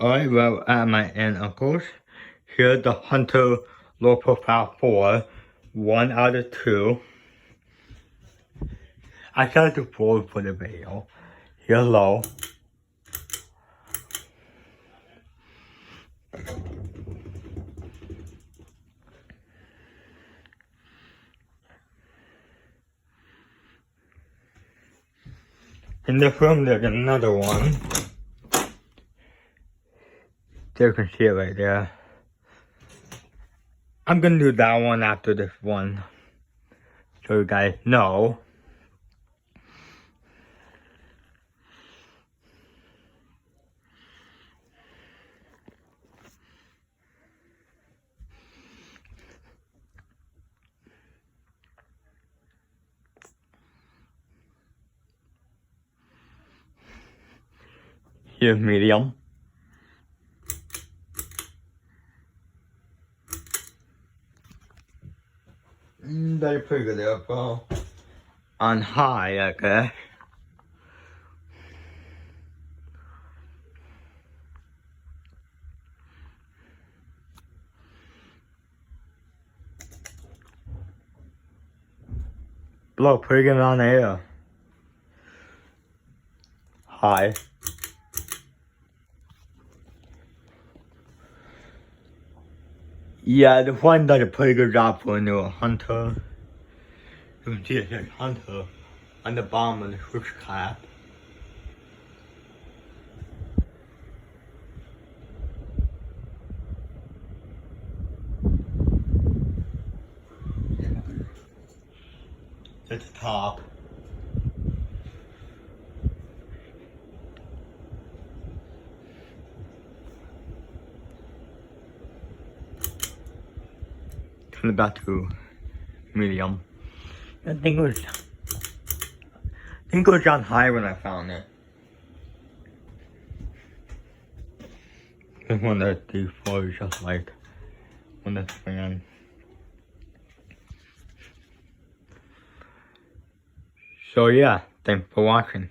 Alright, well, at my aunt and uncle's, here's the Hunter low profile 4, 1 out of 2. I tried to 4 for the video. Here's low. In this room, there's another one. There you can see it right there. I'm gonna do that one after this one, so you guys know. Here's medium. That's pretty good there, bro. On high, I guess. Blow pretty good on air. High. Yeah, the one does a pretty good job for a new Hunter. You can see it says Hunter on the bottom of the switch cap. It's the top. Turn it back to medium. I think it was on high when I found it. This one that these four is just like on this fan. So yeah, thanks for watching.